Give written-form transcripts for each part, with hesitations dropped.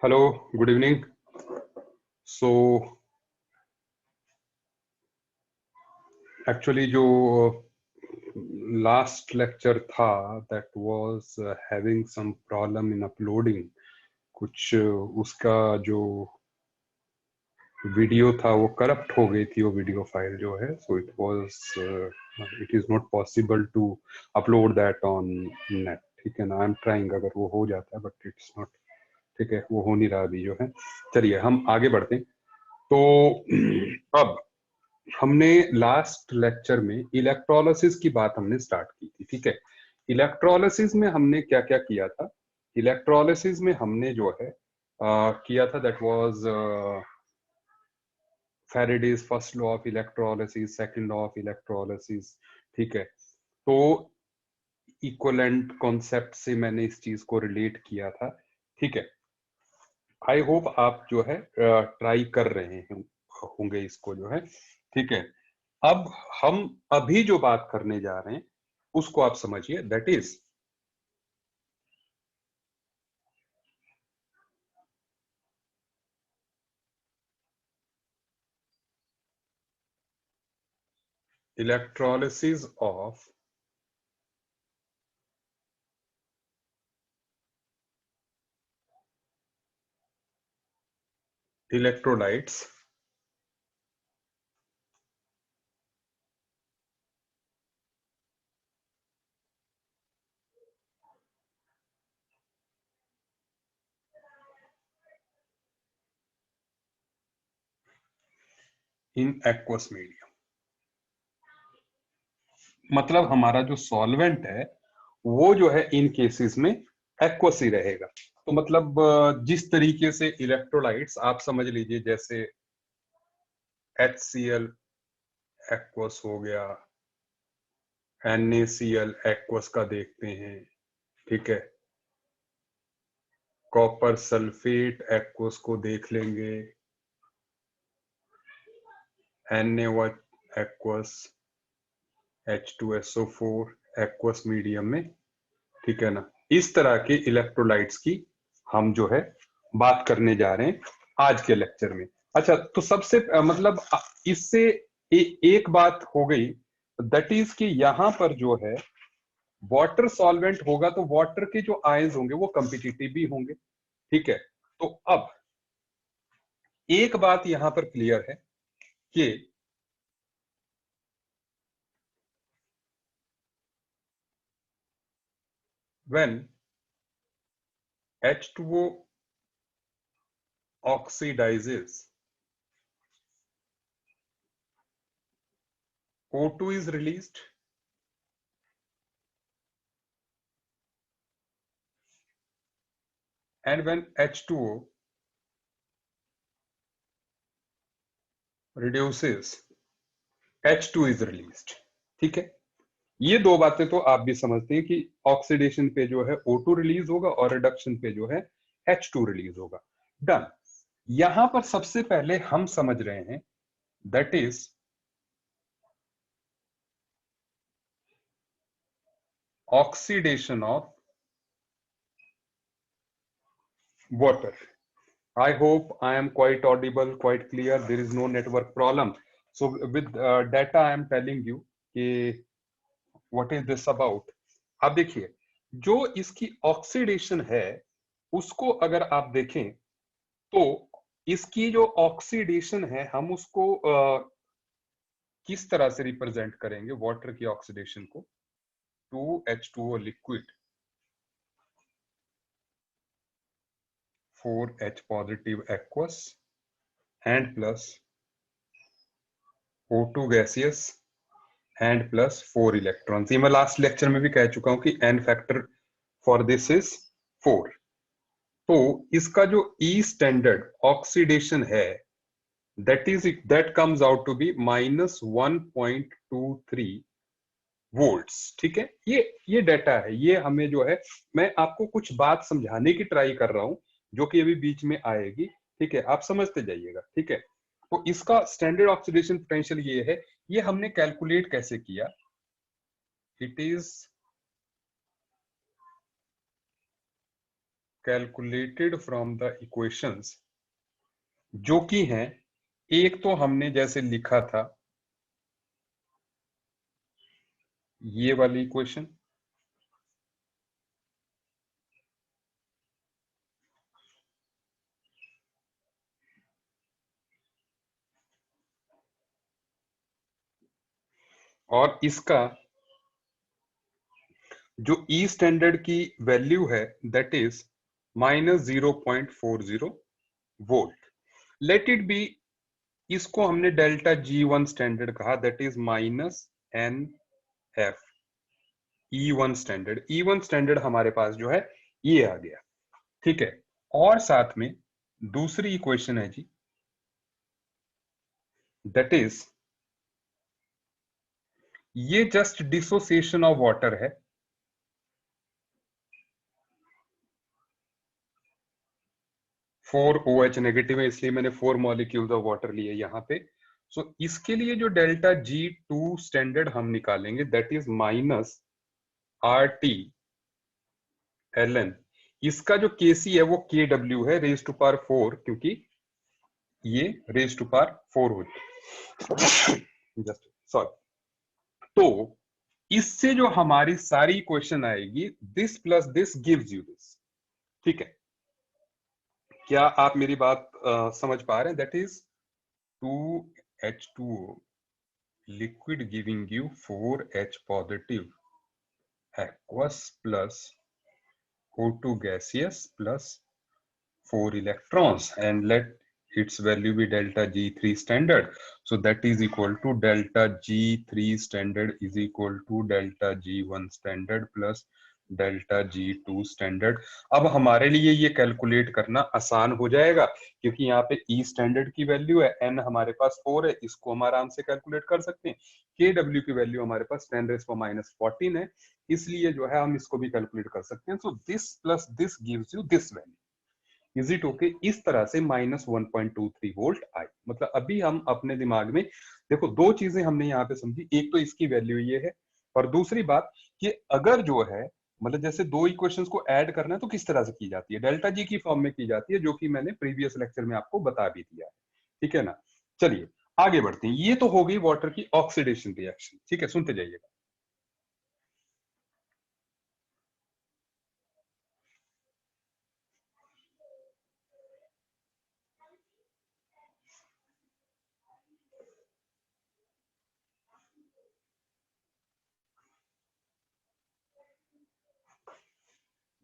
Hello, good evening. So actually जो last lecture था that was having some problem in uploading. कुछ उसका जो वीडियो था वो करप्ट हो गई थी, वो वीडियो फाइल जो है, so it is not possible to upload that on net. ठीक है ना, आई एम ट्राइंग, अगर वो हो जाता है बट इट्स नॉट, ठीक है, वो हो नहीं रहा अभी जो है। चलिए हम आगे बढ़ते हैं। तो अब हमने लास्ट लेक्चर में इलेक्ट्रोलिसिस की बात हमने स्टार्ट की थी, ठीक है। इलेक्ट्रोलिसिस में हमने क्या क्या किया था? इलेक्ट्रोलिसिस में हमने जो है किया था, that was Faraday's first law of electrolysis, second law of electrolysis, ठीक है। तो इक्विवेलेंट कॉन्सेप्ट से मैंने इस चीज को रिलेट किया था, ठीक है। आई होप आप जो है ट्राई कर रहे हैं होंगे इसको जो है, ठीक है। अब हम अभी जो बात करने जा रहे हैं उसको आप समझिए, that is electrolysis of electrolytes in aqueous medium. मतलब हमारा जो सॉल्वेंट है वो जो है इन केसेस में एक्वस ही रहेगा। तो मतलब जिस तरीके से इलेक्ट्रोलाइट्स आप समझ लीजिए, जैसे HCl एक्वस हो गया, NaCl एक्वस का देखते हैं, ठीक है। कॉपर सल्फेट एक्वस को देख लेंगे, Na aqueous, H2SO4 aqueous medium में, ठीक है ना। इस तरह के इलेक्ट्रोलाइट्स की हम जो है बात करने जा रहे हैं आज के लेक्चर में। अच्छा, तो सबसे मतलब इससे एक बात हो गई, दैट इज कि यहां पर जो है वाटर सॉल्वेंट होगा तो वाटर के जो आयंस होंगे वो कम्पिटिटिव भी होंगे, ठीक है। तो अब एक बात यहां पर क्लियर है कि when H2O oxidizes, O2 is released, and when H2O reduces, H2 is released, ठीक है। ये दो बातें तो आप भी समझते हैं कि ऑक्सीडेशन पे जो है O2 रिलीज होगा और रिडक्शन पे जो है H2 रिलीज होगा। डन। यहां पर सबसे पहले हम समझ रहे हैं that is oxidation of water. I hope I am quite audible, quite clear. There is no network problem. So with data I am telling you कि what is this about. आप देखिए, जो इसकी ऑक्सीडेशन है उसको अगर आप देखें तो इसकी जो ऑक्सीडेशन है हम उसको किस तरह से रिप्रेजेंट करेंगे वाटर की ऑक्सीडेशन को? 2H2O liquid, 4H positive aqueous and plus O2 gaseous and plus 4 electrons. ये मैं लास्ट लेक्चर में भी कह चुका हूं कि n factor for this is 4। तो इसका जो ई स्टैंडर्ड ऑक्सीडेशन है that comes out to be -1.23 volts, ठीक है। ये डाटा है, ये हमें जो है, मैं आपको कुछ बात समझाने की ट्राई कर रहा हूं जो कि अभी बीच में आएगी, ठीक है, आप समझते जाइएगा, ठीक है। तो इसका स्टैंडर्ड ऑक्सीडेशन पोटेंशियल ये है। ये हमने कैलकुलेट कैसे किया? It is calculated from the equations, जो कि हैं, एक तो हमने जैसे लिखा था ये वाली इक्वेशन, और इसका जो ई स्टैंडर्ड की वैल्यू है that is -0.40 volt. Let it be, इसको हमने डेल्टा G1 स्टैंडर्ड कहा, that is -NF E1 standard. E1 standard हमारे पास जो है ये आ गया, ठीक है। और साथ में दूसरी इक्वेशन है जी, दैट इज, ये जस्ट डिसोसिएशन ऑफ वाटर है, 4 OH नेगेटिव है इसलिए मैंने 4 मॉलिक्यूल्स ऑफ वाटर लिए यहाँ पे। सो इसके लिए जो डेल्टा G2 स्टैंडर्ड हम निकालेंगे दैट इज -RT ln, इसका जो Kc है वो Kw है रेज टू पावर 4, क्योंकि ये रेज टू पावर 4 होती, जस्ट सॉरी। तो इससे जो हमारी सारी क्वेश्चन आएगी, this plus this gives you this, ठीक है। क्या आप मेरी बात समझ पा रहे हैं? That is 2H2O liquid giving you 4H positive aqueous plus O2 gaseous plus 4 electrons, and let its value be delta G3 standard. So that is equal to delta G3 standard is equal to delta G1 standard plus delta G2 standard. अब हमारे लिए ये calculate करना आसान हो जाएगा, क्योंकि यहाँ पे E स्टैंडर्ड की वैल्यू है, N हमारे पास 4 है, इसको हम आराम से कैलकुलेट कर सकते हैं। KW की वैल्यू हमारे पास 10⁻⁻14 है, इसलिए जो है हम इसको भी कैलकुलेट कर सकते हैं। So this plus this gives you this value, is it okay? इस तरह से -1.23 वोल्ट आई। मतलब अभी हम अपने दिमाग में देखो, दो चीजें हमने यहाँ पे समझी, एक तो इसकी वैल्यू ये है, और दूसरी बात कि अगर जो है, मतलब जैसे दो इक्वेशंस को ऐड करना है तो किस तरह से की जाती है, डेल्टा जी की फॉर्म में की जाती है, जो कि मैंने प्रीवियस लेक्चर में आपको बता भी दिया है, ठीक है ना। चलिए आगे बढ़ते हैं। ये तो हो गई वाटर की ऑक्सीडेशन रिएक्शन, ठीक है, सुनते जाइएगा।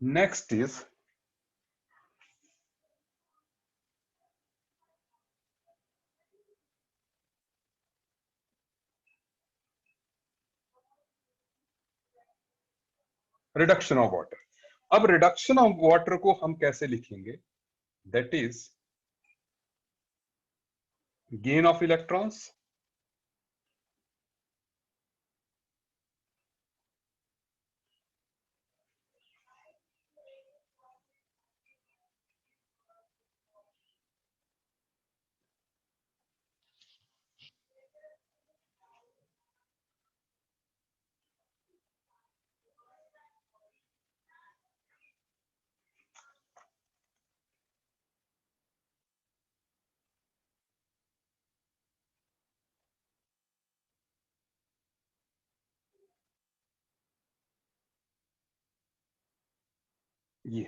Next is reduction of water. अब रिडक्शन ऑफ वाटर को हम कैसे लिखेंगे? That is gain of electrons ये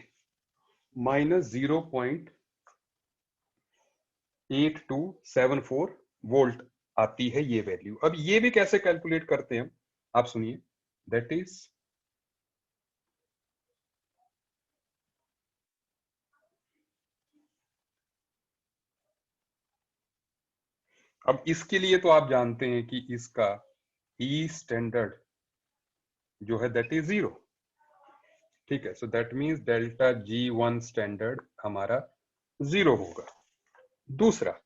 -0.8274 वोल्ट आती है ये वैल्यू। अब ये भी कैसे कैलकुलेट करते हैं हम, आप सुनिए। दैट इज, अब इसके लिए तो आप जानते हैं कि इसका ई स्टैंडर्ड जो है दैट इज 0, ठीक है। So that means delta G1 standard हमारा 0 होगा। दूसरा,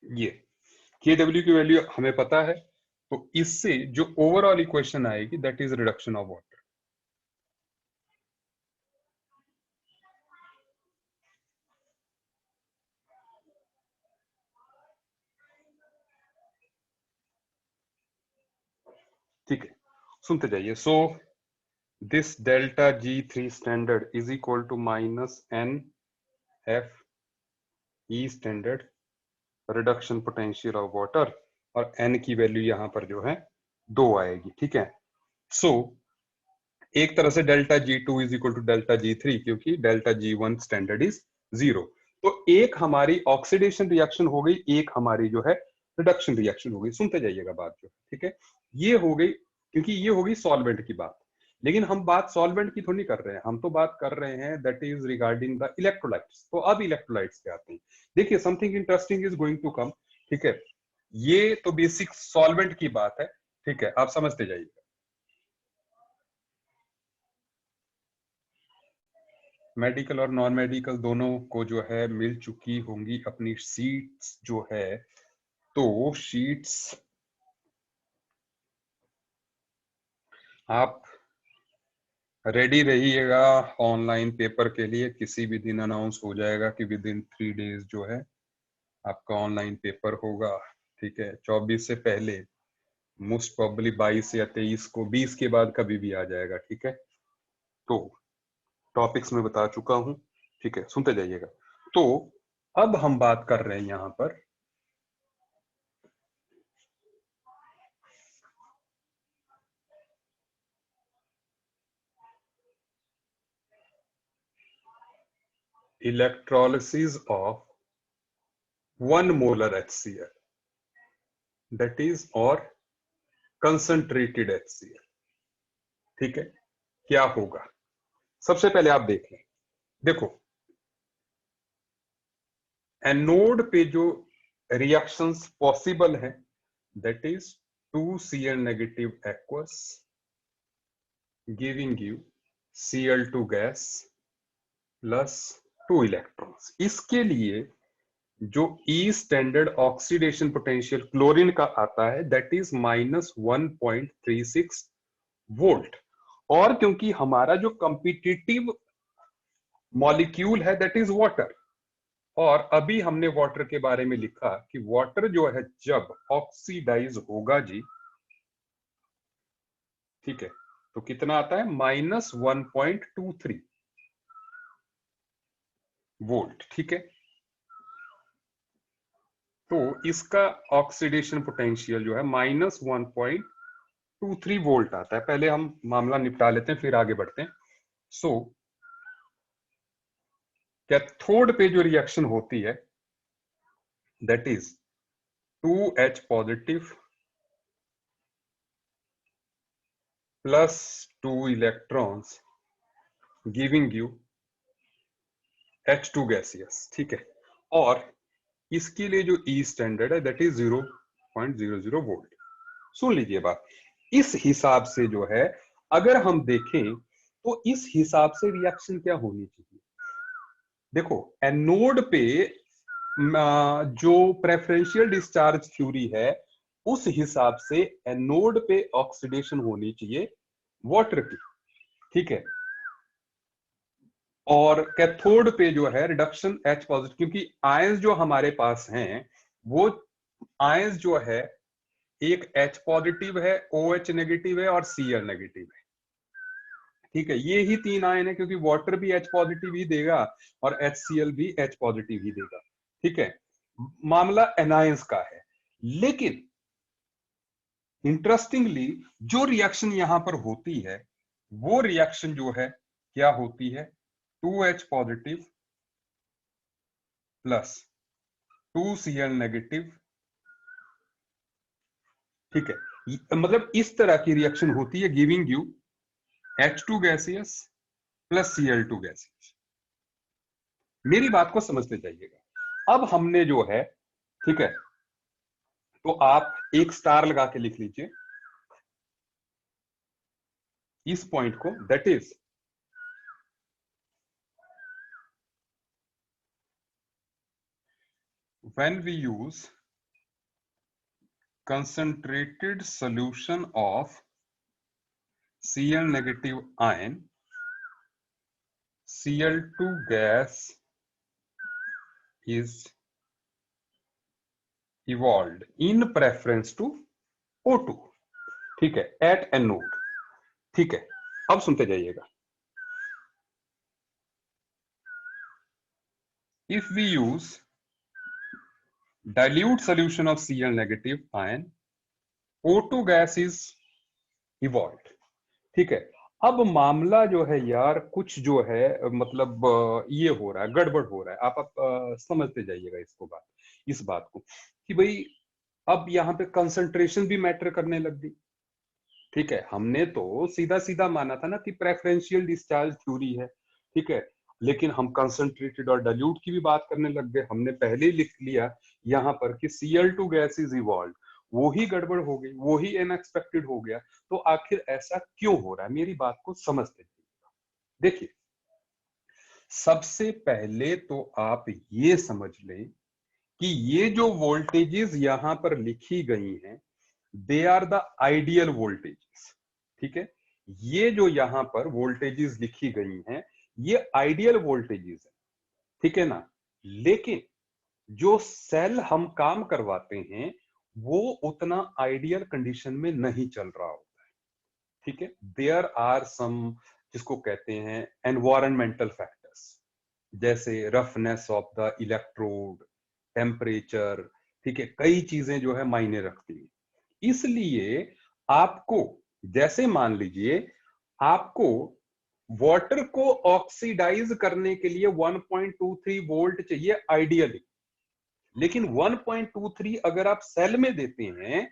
ये Kw की वैल्यू हमें पता है, तो इससे जो ओवरऑल इक्वेशन आएगी that is reduction of water. ठीक है, सुनते जाइए। So this delta G3 standard is equal to minus N F E standard reduction potential of water, और एन की वैल्यू यहां पर जो है 2 आएगी। ठीक है, सो एक तरह से delta G2 is equal to delta G3, क्योंकि डेल्टा G1 स्टैंडर्ड इज 0। तो एक हमारी ऑक्सीडेशन रिएक्शन हो गई, एक हमारी जो है रिडक्शन रिएक्शन हो गई। सुनते जाइएगा बात जो, ठीक है, ये हो गई, क्योंकि ये होगी सॉल्वेंट की बात। लेकिन हम बात सॉल्वेंट की थोड़ी कर रहे हैं, हम तो बात कर रहे हैं that is regarding the electrolytes. तो अब इलेक्ट्रोलाइट्स पे आते हैं। देखिए, something interesting is going to come. ठीक है, ये तो बेसिक सॉल्वेंट की बात है। ठीक है, आप समझते जाइए। मेडिकल और नॉन मेडिकल दोनों को जो है मिल चुकी होंगी अपनी सीट्स जो है, तो शीट्स आप रेडी रहिएगा ऑनलाइन पेपर के लिए। किसी भी दिन अनाउंस हो जाएगा कि विद इन 3 डेज जो है आपका ऑनलाइन पेपर होगा। ठीक है, 24 से पहले, मोस्ट प्रोबेबली 22 या 23 को, 20 के बाद कभी भी आ जाएगा। ठीक है, तो टॉपिक्स में बता चुका हूं। ठीक है, सुनते जाइएगा। तो अब हम बात कर रहे हैं यहां पर electrolysis of 1 molar HCl, that is, or concentrated HCl। ठीक है, क्या होगा? सबसे पहले आप देख लें। देखो, एनोड पे जो रिएक्शंस पॉसिबल है that is 2Cl negative aqueous giving you Cl2 gas plus 2 electrons. इसके लिए जो E standard oxidation potential chlorine का आता है दैट इज -1.36 वोल्ट। और क्योंकि हमारा जो कंपिटिटिव मॉलिक्यूल है दैट इज वाटर, और अभी हमने वाटर के बारे में लिखा कि वाटर जो है जब ऑक्सीडाइज होगा जी, ठीक है, तो कितना आता है? -1.23 वोल्ट। ठीक है, तो इसका ऑक्सीडेशन पोटेंशियल जो है -1.23 वोल्ट आता है। पहले हम मामला निपटा लेते हैं, फिर आगे बढ़ते हैं। सो कैथोड पे जो रिएक्शन होती है that is 2H positive plus 2 electrons giving you H2 gaseous. ठीक है, और इसके लिए जो ई स्टैंडर्ड है दैट इज 0.00 वोल्ट। सुन लीजिए बात, इस हिसाब से जो है अगर हम देखें तो इस हिसाब से रिएक्शन क्या होनी चाहिए? देखो, एनोड पे जो प्रेफरेंशियल डिस्चार्ज थ्योरी है उस हिसाब से एनोड पे ऑक्सीडेशन होनी चाहिए वाटर की। ठीक है, और कैथोड पे जो है रिडक्शन H पॉजिटिव, क्योंकि आयंस जो हमारे पास हैं वो आयंस जो है एक H पॉजिटिव है, OH नेगेटिव है और Cl नेगेटिव है। ठीक है, ये ही 3 आयन है, क्योंकि वाटर भी H पॉजिटिव ही देगा और HCl भी H पॉजिटिव ही देगा। ठीक है, मामला एनायंस का है। लेकिन इंटरेस्टिंगली जो रिएक्शन यहां पर होती है वो रिएक्शन जो है क्या होती है? 2H positive plus 2Cl negative. ठीक है, मतलब इस तरह की रिएक्शन होती है giving you H2 gaseous plus Cl2 gaseous. मेरी बात को समझते जाइएगा। अब हमने जो है, ठीक है, तो आप एक स्टार लगा के लिख लीजिए इस पॉइंट को, that is when we use concentrated solution of Cl negative ion, Cl2 gas is evolved in preference to O2, ठीक है, at anode, ठीक है। अब सुनते जाइएगा। If we use dilute solution of Cl negative ion, O2 gas is evolved, ठीक है। अब मामला जो है यार कुछ जो है मतलब ये हो रहा है, गड़बड़ हो रहा है। आप समझते जाइएगा इसको, इस बात को कि भाई अब यहाँ पे कंसंट्रेशन भी मैटर करने लग गई, ठीक है। हमने तो सीधा सीधा माना था ना कि प्रेफरेंशियल डिस्चार्ज थ्योरी है, ठीक है, लेकिन हम कंसंट्रेटेड और डाइल्यूट की भी बात करने लग गए। हमने पहले ही लिख लिया यहाँ पर कि Cl2 गैस इज इवॉल्व, वो ही गड़बड़ हो गई, वो ही अनएक्सपेक्टेड हो गया। तो आखिर ऐसा क्यों हो रहा है, मेरी बात को समझते देखिए। सबसे पहले तो आप ये समझ लें कि ये जो वोल्टेजेस यहां पर लिखी गई हैं, they are the ideal voltages, ठीक है। ये जो यहां पर वोल्टेजेस लिखी गई हैं, ये आइडियल वोल्टेजेस है, ठीक है ना। लेकिन जो सेल हम काम करवाते हैं वो उतना आइडियल कंडीशन में नहीं चल रहा होता है, ठीक है। देयर आर सम, जिसको कहते हैं एनवायरमेंटल फैक्टर्स, जैसे roughness of the electrode, temperature, ठीक है, कई चीजें जो है मायने रखती है। इसलिए आपको, जैसे मान लीजिए आपको वाटर को ऑक्सीडाइज करने के लिए 1.23 वोल्ट चाहिए आइडियली, लेकिन 1.23 अगर आप सेल में देते हैं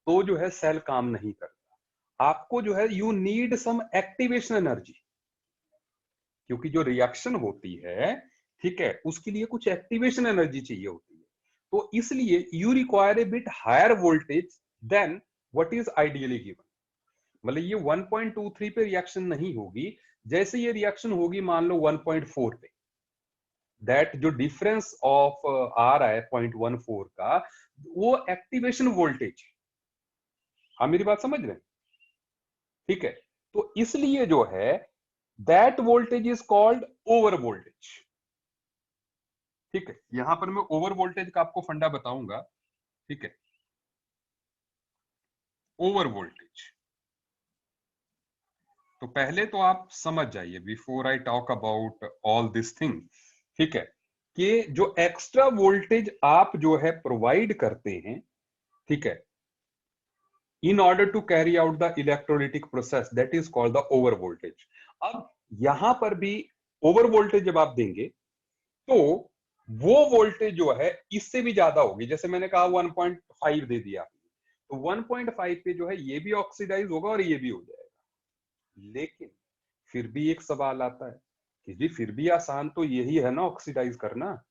तो जो है सेल काम नहीं करता। आपको जो है you need some activation energy, क्योंकि जो रिएक्शन होती है, ठीक है, उसके लिए कुछ एक्टिवेशन एनर्जी चाहिए होती है। तो इसलिए you require a bit higher voltage than what is ideally given. मतलब ये 1.23 पे रिएक्शन नहीं होगी, जैसे ये रिएक्शन होगी मान लो 1.4 पे, दैट जो डिफरेंस ऑफ आ रहा है 0.14 का, वो एक्टिवेशन वोल्टेज। हाँ मेरी बात समझ रहे हैं, ठीक है। तो इसलिए जो है that voltage is called over voltage, ठीक है। यहां पर मैं ओवर वोल्टेज का आपको फंडा बताऊंगा, ठीक है। ओवर वोल्टेज तो पहले तो आप समझ जाइए, before I talk about all this thing, ठीक है, कि जो एक्स्ट्रा वोल्टेज आप जो है प्रोवाइड करते हैं, ठीक है, in order to carry out the electrolytic process, that is called the over voltage. अब यहां पर भी ओवर वोल्टेज जब आप देंगे तो वो वोल्टेज जो है इससे भी ज्यादा होगी। जैसे मैंने कहा 1.5 दे दिया, तो 1.5 पे जो है ये भी ऑक्सीडाइज होगा और ये भी हो जाएगा। लेकिन फिर भी एक सवाल आता है कि जी फिर भी आसान तो यही है ना ऑक्सीडाइज करना,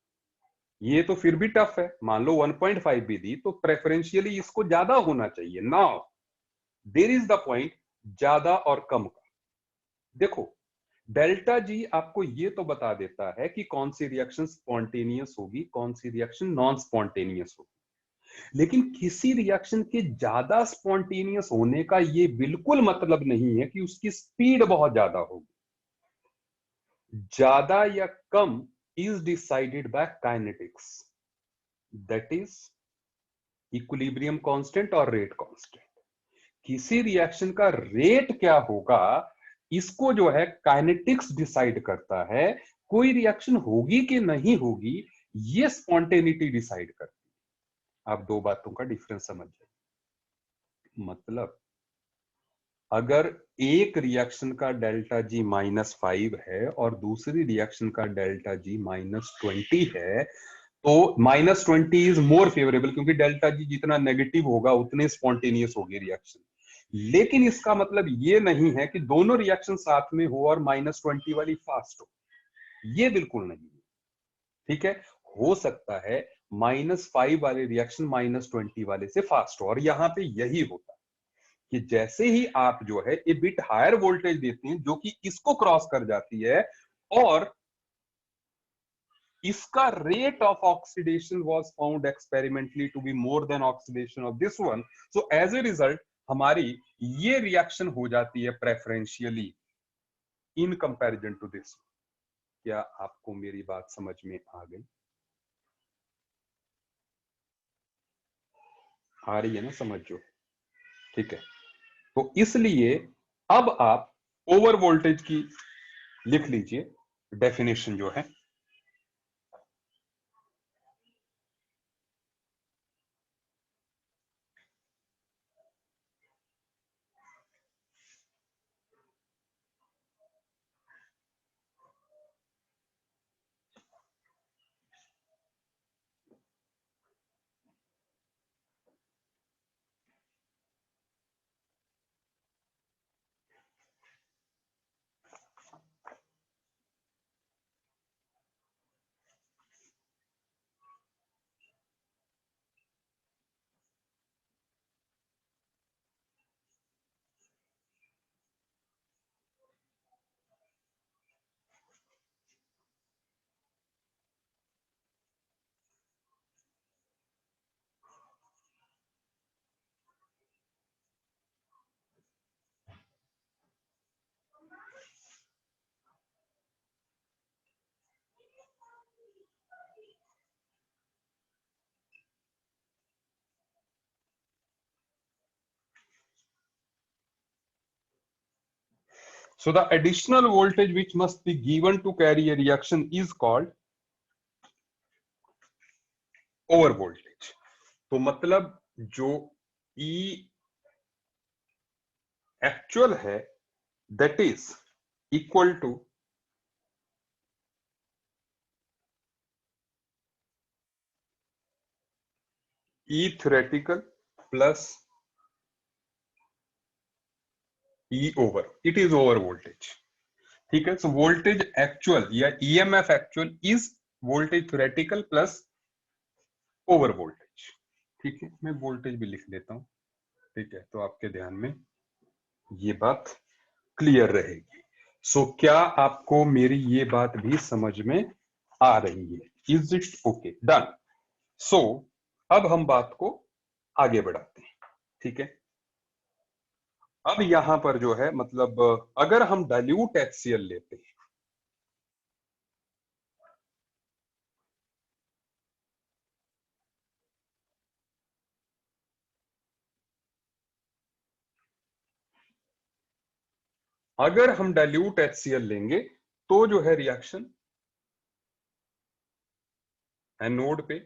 ये तो फिर भी टफ है। मान लो 1.5 भी दी तो प्रेफरेंशियली इसको ज्यादा होना चाहिए। Now there is the point ज्यादा और कम का। देखो डेल्टा जी आपको ये तो बता देता है कि कौन सी रिएक्शन स्पॉन्टेनियस होगी, कौन सी रिएक्शन नॉन स्पॉन्टेनियस होगी। लेकिन किसी रिएक्शन के ज्यादा स्पॉन्टेनियस होने का ये बिल्कुल मतलब नहीं है कि उसकी स्पीड बहुत ज्यादा होगी। ज्यादा या कम is decided by kinetics, that is equilibrium constant और रेट कांस्टेंट। किसी रिएक्शन का रेट क्या होगा इसको जो है काइनेटिक्स डिसाइड करता है। कोई रिएक्शन होगी कि नहीं होगी ये स्पॉन्टेनिटी डिसाइड करती है। आप दो बातों का डिफरेंस समझ जाइए। मतलब अगर एक रिएक्शन का डेल्टा जी -5 है और दूसरी रिएक्शन का डेल्टा जी -20 है, तो -20 इज मोर फेवरेबल, क्योंकि डेल्टा जी जितना नेगेटिव होगा उतने स्पॉन्टेनियस होगी रिएक्शन। लेकिन इसका मतलब ये नहीं है कि दोनों रिएक्शन साथ में हो और -20 वाली फास्ट हो, ये बिल्कुल नहीं है, ठीक है। हो सकता है -5 वाले रिएक्शन -20 वाले से फास्ट हो, और यहां पे यही होता है कि जैसे ही आप जो है ए बिट हायर वोल्टेज देते हैं जो कि इसको क्रॉस कर जाती है, और इसका rate of oxidation was found experimentally to be more than oxidation of this one, so as a result हमारी ये रिएक्शन हो जाती है preferentially in comparison to this. क्या आपको मेरी बात समझ में आ गई? आ रही है ना समझ? जो ठीक है, तो इसलिए अब आप ओवर वोल्टेज की लिख लीजिए डेफिनेशन जो है। So the additional voltage which must be given to carry a reaction is called over voltage. तो मतलब जो E actual है that is equal to E theoretical plus E over, it is over voltage. ठीक है, so voltage actual या EMF actual is voltage theoretical plus over voltage. ठीक है, मैं वोल्टेज भी लिख देता हूं। ठीक है, तो आपके ध्यान में ये बात क्लियर रहेगी। सो क्या आपको मेरी ये बात भी समझ में आ रही है? Is it okay? डन। सो अब हम बात को आगे बढ़ाते हैं। ठीक है, अब यहां पर जो है मतलब अगर हम डाइल्यूट HCl लेते हैं, अगर हम डाइल्यूट HCl लेंगे तो जो है रिएक्शन एनोड पे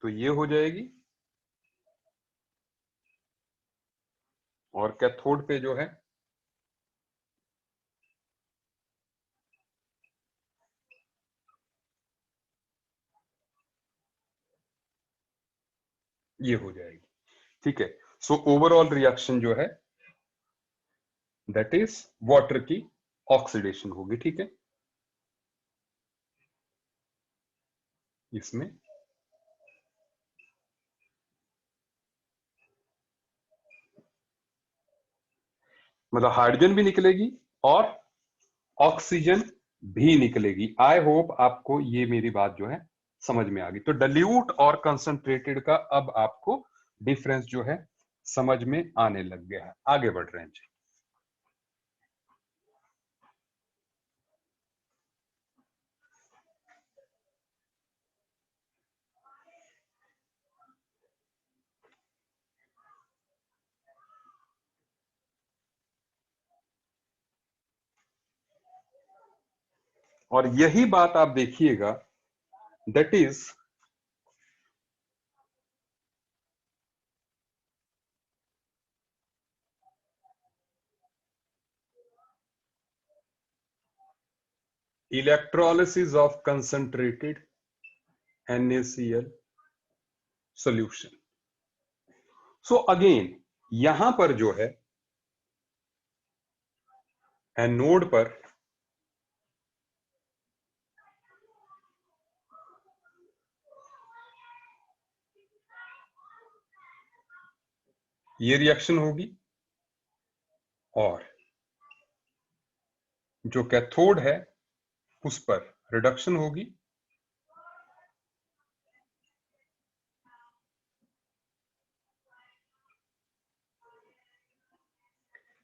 तो ये हो जाएगी, और कैथोड पे जो है ये हो जाएगी। ठीक है, सो ओवरऑल रिएक्शन जो है दैट इज वाटर की ऑक्सीडेशन होगी। ठीक है, इसमें मतलब हाइड्रोजन भी निकलेगी और ऑक्सीजन भी निकलेगी। आई होप आपको ये मेरी बात जो है समझ में आ गई। तो डाइल्यूट और कंसंट्रेटेड का अब आपको डिफरेंस जो है समझ में आने लग गया है। आगे बढ़ रहे हैं जी। और यही बात आप देखिएगा, that is electrolysis of concentrated NaCl solution। So again यहां पर जो है एनोड पर ये रिएक्शन होगी और जो कैथोड है उस पर रिडक्शन होगी,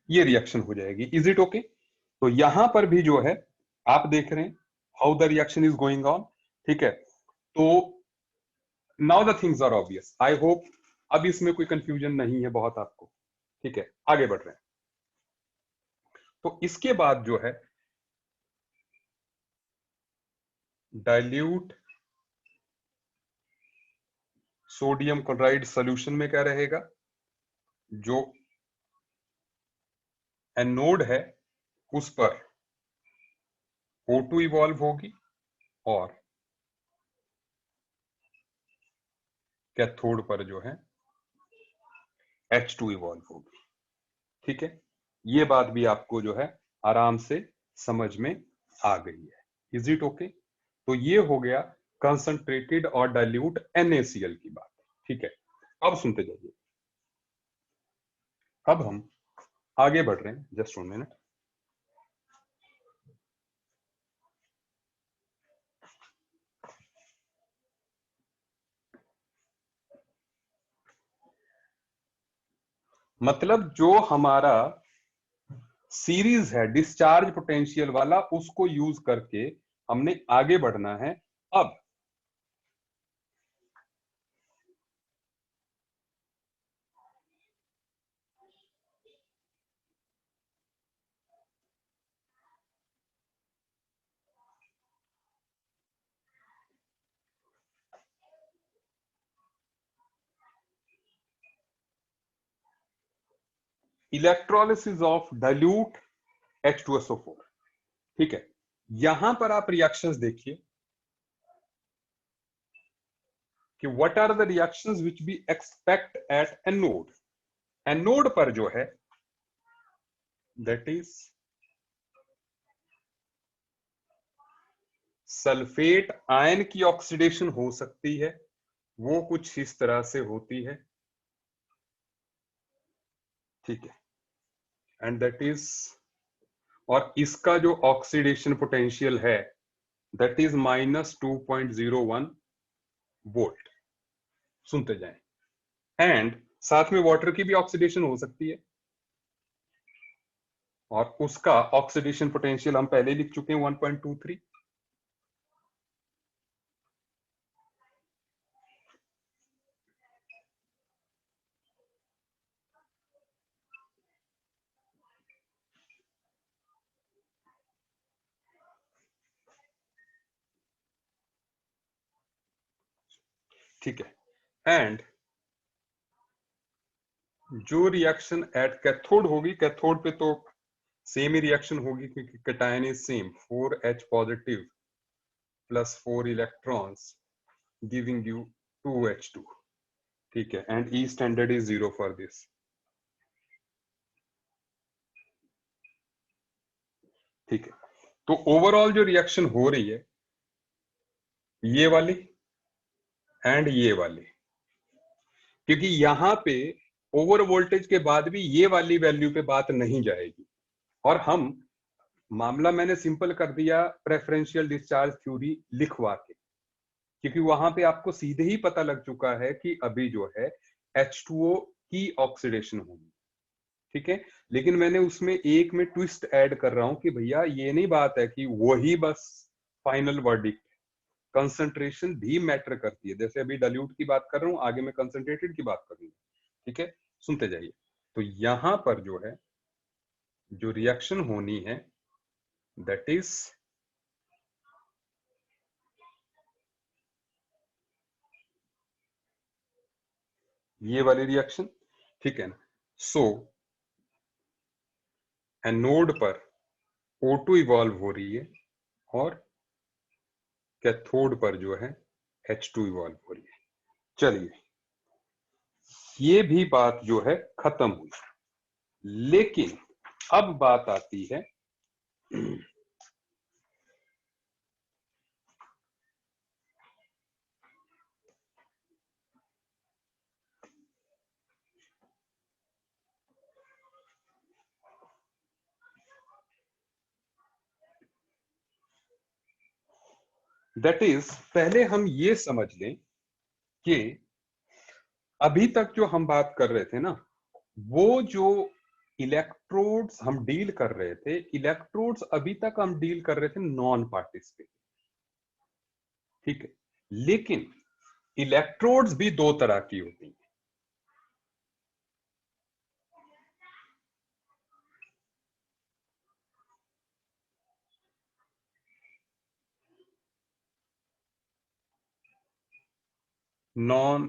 ये रिएक्शन हो जाएगी। Is it okay? तो यहां पर भी जो है आप देख रहे हैं how the reaction is going on, ठीक है। तो now the things are obvious, I hope अब इसमें कोई कंफ्यूजन नहीं है बहुत आपको, ठीक है। आगे बढ़ रहे हैं। तो इसके बाद जो है डाइल्यूट सोडियम क्लोराइड सॉल्यूशन में क्या रहेगा, जो एनोड है उस पर O2 इवॉल्व होगी और कैथोड पर जो है H2 इवॉल्व होगी, ठीक है। ये बात भी आपको जो है आराम से समझ में आ गई है। Is it okay? तो ये हो गया कंसंट्रेटेड और डाइल्यूट NaCl की बात, ठीक है। अब सुनते जाइए। अब हम आगे बढ़ रहे हैं, जस्ट 1 मिनट। मतलब जो हमारा सीरीज है डिस्चार्ज पोटेंशियल वाला, उसको यूज करके हमने आगे बढ़ना है। अब इलेक्ट्रोलिसिस ऑफ डाइल्यूट H2SO4, ठीक है। यहां पर आप रिएक्शंस देखिए कि what are the reactions which we expect at anode. Anode पर जो है दैट इज सल्फेट आयन की ऑक्सीडेशन हो सकती है, वो कुछ इस तरह से होती है, ठीक है। एंड दैट इज, और इसका जो ऑक्सीडेशन पोटेंशियल है दैट इज -2.01 वोल्ट। सुनते जाएं। एंड साथ में वाटर की भी ऑक्सीडेशन हो सकती है और उसका ऑक्सीडेशन पोटेंशियल हम पहले लिख चुके हैं 1.23। ठीक है। एंड जो रिएक्शन एट कैथोड होगी, कैथोड पे तो सेम ही रिएक्शन होगी क्योंकि cation is same, 4H positive plus 4 electrons giving you 2H2, ठीक है। And E standard is 0 for this, ठीक है। तो ओवरऑल जो रिएक्शन हो रही है ये वाली एंड ये वाली, क्योंकि यहां पे ओवर वोल्टेज के बाद भी ये वाली वैल्यू पे बात नहीं जाएगी। और हम मामला मैंने सिंपल कर दिया प्रेफरेंशियल डिस्चार्ज थ्योरी लिखवा के, क्योंकि वहां पे आपको सीधे ही पता लग चुका है कि अभी जो है H2O की ऑक्सीडेशन होगी, ठीक है। लेकिन मैंने उसमें एक में ट्विस्ट ऐड कर रहा हूं कि भैया ये नहीं बात है कि वही बस फाइनल वर्डिक्ट, कंसंट्रेशन भी मैटर करती है। जैसे अभी डाइल्यूट की बात कर रहा हूं, आगे मैं कंसंट्रेटेड की बात करूंगा, ठीक है। सुनते जाइए। तो यहां पर जो है जो रिएक्शन होनी है दैट इज ये वाली रिएक्शन, ठीक है ना। सो एनोड पर O2 इवॉल्व हो रही है और कैथोड पर जो है H2 इवॉल्व हो रही है। चलिए, ये भी बात जो है खत्म हुई। लेकिन अब बात आती है दैट इज, पहले हम ये समझ लें कि अभी तक जो हम बात कर रहे थे ना, वो जो इलेक्ट्रोड्स हम डील कर रहे थे, इलेक्ट्रोड्स अभी तक हम डील कर रहे थे नॉन पार्टिसिपेट, ठीक है। लेकिन इलेक्ट्रोड्स भी दो तरह की होती हैं। नॉन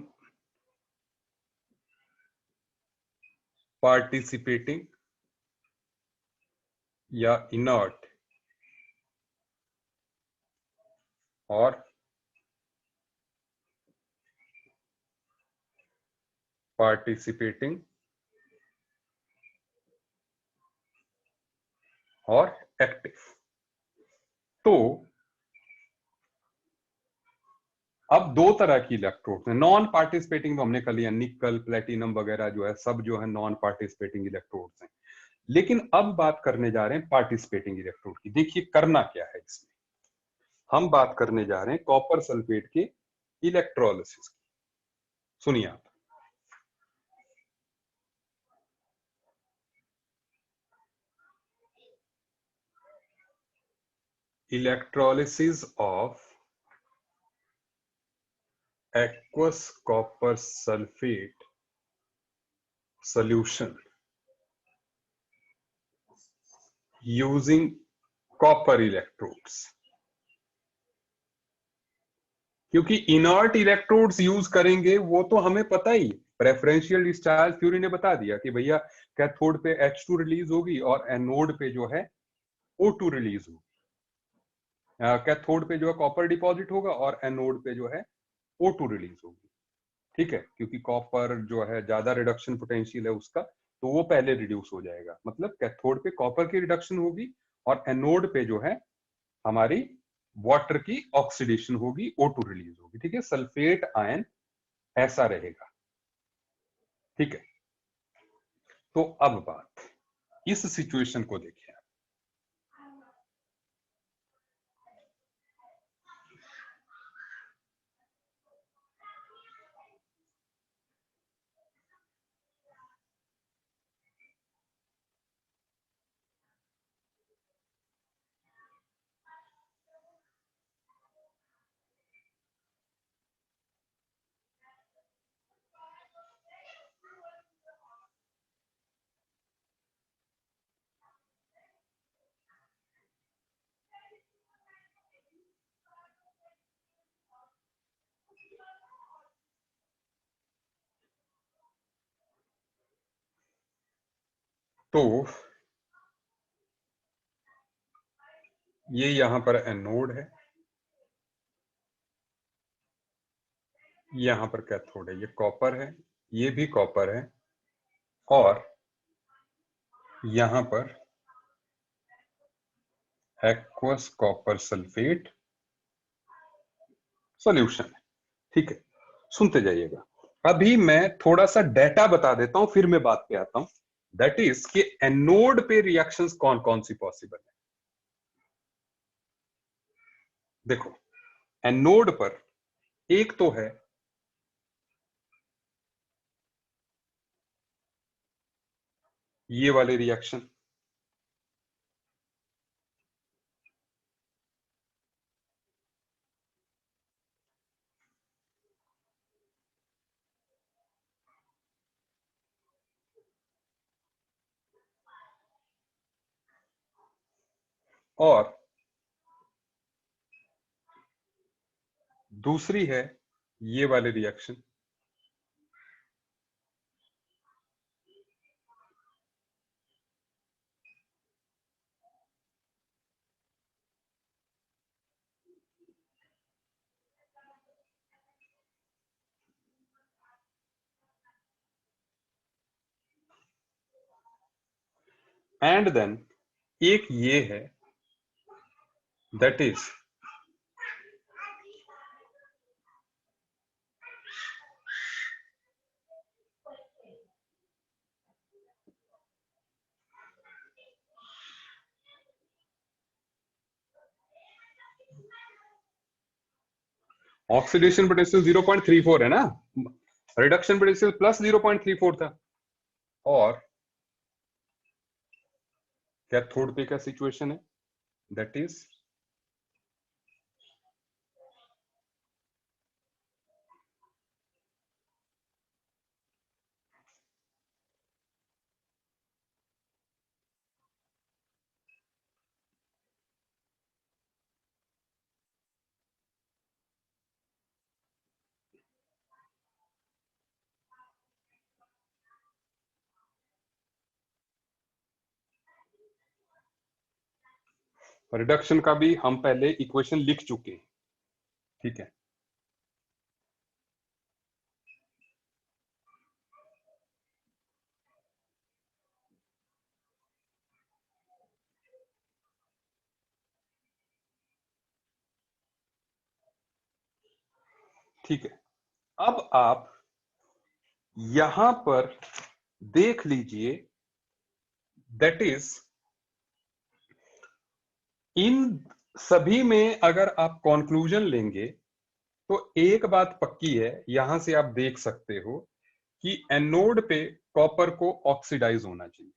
पार्टिसिपेटिंग या इनर्ट और पार्टिसिपेटिंग और एक्टिव। तो अब दो तरह की इलेक्ट्रोड्स हैं। नॉन पार्टिसिपेटिंग तो हमने कर लिया, निकल प्लेटिनम वगैरह जो है सब जो है नॉन पार्टिसिपेटिंग इलेक्ट्रोड्स हैं। लेकिन अब बात करने जा रहे हैं पार्टिसिपेटिंग इलेक्ट्रोड की। देखिए करना क्या है इसमें, हम बात करने जा रहे हैं कॉपर सल्फेट के इलेक्ट्रोलिसिस की। सुनिए आप, electrolysis of aqueous copper sulfate solution using copper electrodes। क्योंकि इनर्ट इलेक्ट्रोड्स यूज करेंगे वो तो हमें पता ही, प्रेफरेंशियल डिस्चार्ज थ्योरी ने बता दिया कि भैया कैथोड पे H2 रिलीज होगी और एनोड पे जो है O2 रिलीज होगी। कैथोड पे जो है कॉपर डिपॉजिट होगा और एनोड पे जो है O2 रिलीज होगी, ठीक है। क्योंकि कॉपर जो है ज्यादा रिडक्शन पोटेंशियल है उसका, तो वो पहले रिड्यूस हो जाएगा। मतलब कैथोड पे कॉपर की रिडक्शन होगी और एनोड पे जो है हमारी वाटर की ऑक्सीडेशन होगी, O2 रिलीज होगी, ठीक है। सल्फेट आयन ऐसा रहेगा, ठीक है। तो अब बात इस सिचुएशन को देखिए। तो ये यहां पर एनोड है, यहां पर कैथोड है। ये कॉपर है, ये भी कॉपर है, और यहां पर एक्वस कॉपर सल्फेट सॉल्यूशन है, ठीक है। सुनते जाइएगा। अभी मैं थोड़ा सा डेटा बता देता हूं, फिर मैं बात पे आता हूं। दैट इज कि एनोड पे रिएक्शंस कौन कौन सी पॉसिबल है। देखो, एनोड पर एक तो है ये वाले रिएक्शन, और दूसरी है ये वाले रिएक्शन। एंड देन एक ये है, दैट इज ऑक्सीडेशन पोटेंशियल 0.34 है ना, रिडक्शन पोटेंशियल प्लस 0.34 था। और कैथोड पे क्या सिचुएशन है, दैट इज रिडक्शन का भी हम पहले इक्वेशन लिख चुके हैं, ठीक है। ठीक है, अब आप यहां पर देख लीजिए, दैट इज इन सभी में अगर आप कंक्लूजन लेंगे तो एक बात पक्की है, यहां से आप देख सकते हो कि एनोड पे कॉपर को ऑक्सीडाइज होना चाहिए,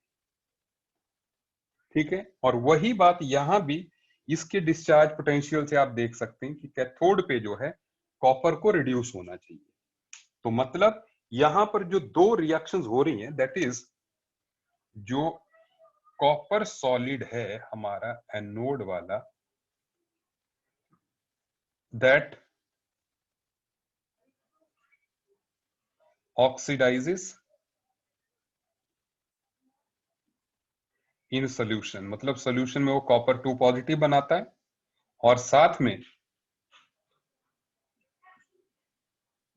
ठीक है। और वही बात यहां भी इसके डिस्चार्ज पोटेंशियल से आप देख सकते हैं कि कैथोड पे जो है कॉपर को रिड्यूस होना चाहिए। तो मतलब यहां पर जो दो रिएक्शंस हो रही हैं, दैट इज जो कॉपर सॉलिड है हमारा एनोड वाला, दैट ऑक्सीडाइजेस इन सोल्यूशन, मतलब सोल्यूशन में वो कॉपर 2 पॉजिटिव बनाता है और साथ में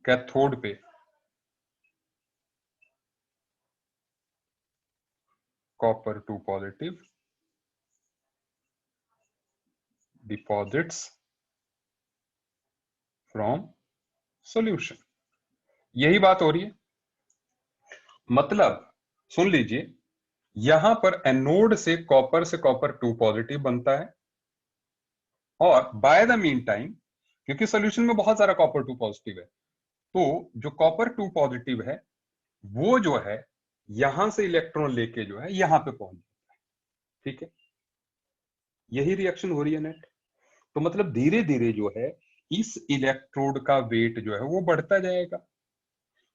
कैथोड पे copper 2 positive deposits from solution. यही बात हो रही है, मतलब सुन लीजिए, यहां पर एनोड से कॉपर 2 पॉजिटिव बनता है और बाय द मीन टाइम, क्योंकि सॉल्यूशन में बहुत सारा कॉपर 2 पॉजिटिव है, तो जो कॉपर 2 पॉजिटिव है वो जो है यहां से इलेक्ट्रॉन लेके जो है यहां पे पहुंच जाता है, ठीक है। यही रिएक्शन हो रही है नेट। तो मतलब धीरे धीरे जो है इस इलेक्ट्रोड का वेट जो है वो बढ़ता जाएगा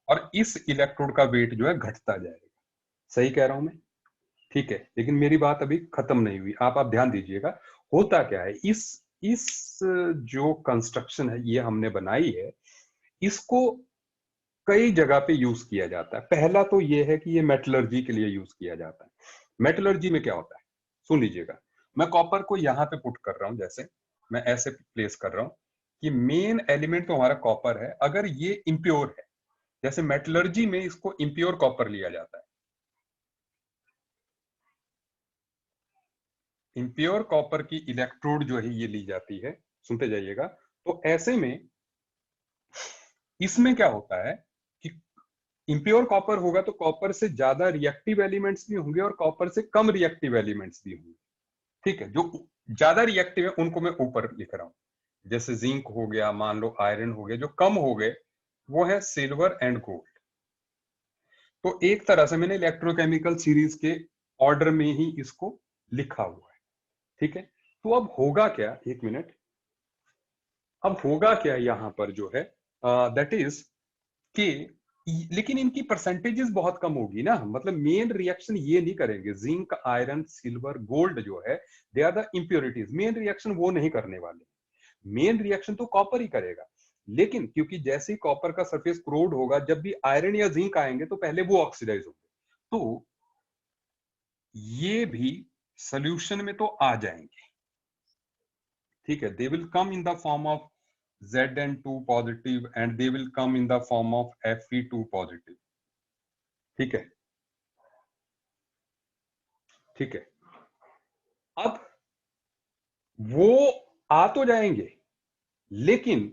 और इस इलेक्ट्रोड का वेट जो है घटता जाएगा। सही कह रहा हूं मैं, ठीक है। लेकिन मेरी बात अभी खत्म नहीं हुई, आप ध्यान दीजिएगा। होता क्या है, इस जो कंस्ट्रक्शन है ये हमने बनाई है, इसको कई जगह पे यूज किया जाता है। पहला तो ये है कि ये मेटलर्जी के लिए यूज किया जाता है। मेटलर्जी में क्या होता है, सुन लीजिएगा। मैं कॉपर को यहां पे पुट कर रहा हूं, जैसे मैं ऐसे प्लेस कर रहा हूं कि मेन एलिमेंट तो हमारा कॉपर है, अगर ये इम्प्योर है, जैसे मेटलर्जी में इसको इम्प्योर कॉपर लिया जाता है, इम्प्योर कॉपर की इलेक्ट्रोड जो है ये ली जाती है, सुनते जाइएगा। तो ऐसे में इसमें क्या होता है कि इम्प्योर कॉपर होगा तो कॉपर से ज्यादा रिएक्टिव एलिमेंट्स भी होंगे और कॉपर से कम रिएक्टिव एलिमेंट्स भी होंगे, ठीक है। जो ज्यादा रिएक्टिव है उनको मैं ऊपर लिख रहा हूं, जैसे जिंक हो गया, मान लो आयरन हो गया। जो कम हो गए वो है सिल्वर एंड गोल्ड। तो एक तरह से मैंने इलेक्ट्रोकेमिकल सीरीज के ऑर्डर में ही इसको लिखा हुआ है, ठीक है। तो अब होगा क्या, एक मिनट, अब होगा क्या यहां पर जो है दैट इज कि लेकिन इनकी परसेंटेजेस बहुत कम होगी ना, मतलब मेन रिएक्शन ये नहीं करेंगे। जिंक, आयरन, सिल्वर, गोल्ड जो है they are the impurities, main reaction वो नहीं करने वाले। मेन रिएक्शन तो कॉपर ही करेगा। लेकिन क्योंकि जैसे ही कॉपर का सरफेस क्रोड होगा, जब भी आयरन या जिंक आएंगे तो पहले वो ऑक्सीडाइज होंगे, तो ये भी सोल्यूशन में तो आ जाएंगे, ठीक है। They will come in the form of Zn2 positive and they will come in the form of Fe2 positive, ठीक है, ठीक है। अब वो आ तो जाएंगे, लेकिन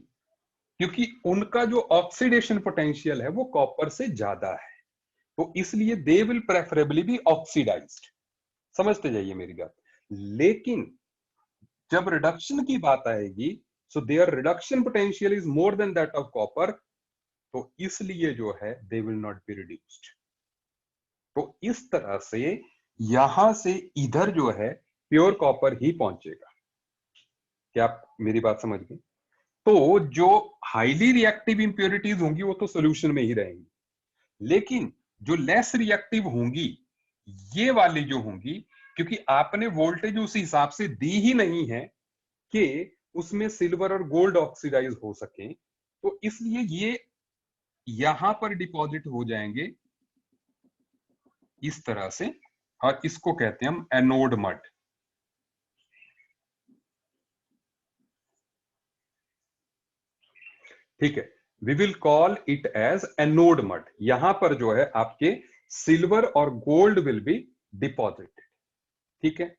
क्योंकि उनका जो ऑक्सीडेशन पोटेंशियल है वो कॉपर से ज्यादा है, तो इसलिए they will preferably be oxidised. समझते जाइए मेरी बात। लेकिन जब रिडक्शन की बात आएगी so there reduction potential is more than that of copper, तो इसलिए जो है they will not be reduced. तो इस तरह से यहां से इधर जो है प्योर कॉपर ही पहुंचेगा। क्या आप मेरी बात समझ गए? तो जो हाईली रिएक्टिव इंप्योरिटीज होंगी वो तो सोल्यूशन में ही रहेंगी, लेकिन जो लेस रिएक्टिव होंगी ये वाली जो होंगी, क्योंकि आपने वोल्टेज उस हिसाब से दी ही नहीं है कि उसमें सिल्वर और गोल्ड ऑक्सीडाइज हो सके, तो इसलिए ये यहां पर डिपॉजिट हो जाएंगे इस तरह से, और इसको कहते हैं हम एनोड मड। ठीक है, we will call it as anode mud. यहां पर जो है आपके सिल्वर और गोल्ड विल बी डिपॉजिटेड। ठीक है,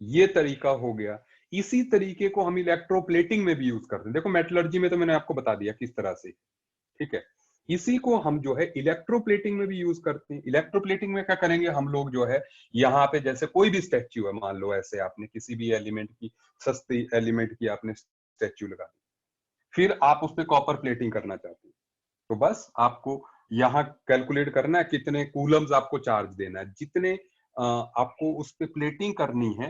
ये तरीका हो गया। इसी तरीके को हम इलेक्ट्रोप्लेटिंग में भी यूज करते हैं। देखो मेटलर्जी में तो मैंने आपको बता दिया किस तरह से। ठीक है, इसी को हम जो है इलेक्ट्रोप्लेटिंग में भी यूज करते हैं। इलेक्ट्रोप्लेटिंग में क्या करेंगे हम लोग जो है, यहाँ पे जैसे कोई भी स्टैच्यू है, मान लो ऐसे आपने किसी भी एलिमेंट की, सस्ती एलिमेंट की आपने स्टैच्यू लगा दी, फिर आप उस पर कॉपर प्लेटिंग करना चाहते हैं, तो बस आपको यहाँ कैलकुलेट करना है कितने कूलम्स आपको चार्ज देना है, जितने आपको उस पर प्लेटिंग करनी है।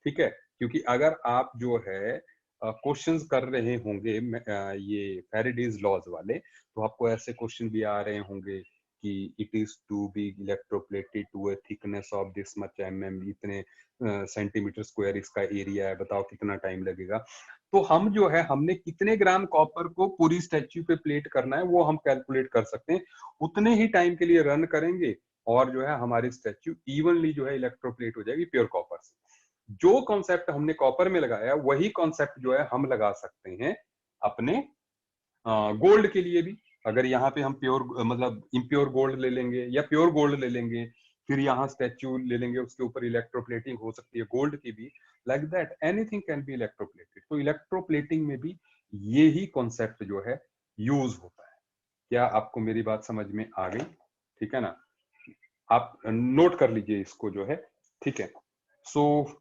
ठीक है, क्योंकि अगर आप जो है क्वेश्चंस कर रहे होंगे ये फैराडेज लॉज वाले, तो आपको ऐसे क्वेश्चन भी आ रहे होंगे कि it is to be electroplated to a thickness of this much इतने सेंटीमीटर स्क्वायर इसका एरिया है, बताओ कितना टाइम लगेगा। तो हम जो है, हमने कितने ग्राम कॉपर को पूरी स्टैच्यू पे प्लेट करना है वो हम कैलकुलेट कर सकते हैं, उतने ही टाइम के लिए रन करेंगे और जो है हमारी स्टैच्यू इवनली जो है इलेक्ट्रोप्लेट हो जाएगी प्योर कॉपर से। जो कॉन्सेप्ट हमने कॉपर में लगाया वही कॉन्सेप्ट जो है हम लगा सकते हैं अपने गोल्ड के लिए भी। अगर यहाँ पे हम प्योर मतलब इम्प्योर गोल्ड ले लेंगे या प्योर गोल्ड ले लेंगे, फिर यहाँ स्टैच्यू ले लेंगे, उसके ऊपर इलेक्ट्रोप्लेटिंग हो सकती है गोल्ड की भी, like that anything can be electroplated. तो इलेक्ट्रोप्लेटिंग में भी ये ही कॉन्सेप्ट जो है यूज होता है। क्या आपको मेरी बात समझ में आ गई? ठीक है ना, आप नोट कर लीजिए इसको जो है। ठीक है, so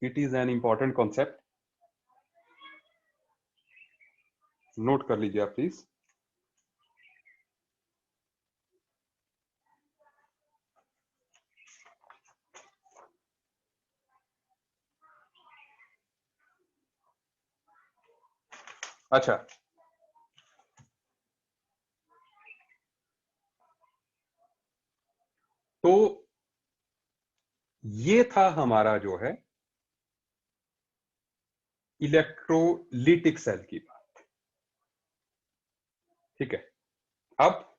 it is an important concept, note कर लीजिए आप प्लीज। अच्छा, तो ये था हमारा जो है इलेक्ट्रोलिटिक सेल की बात। ठीक है, अब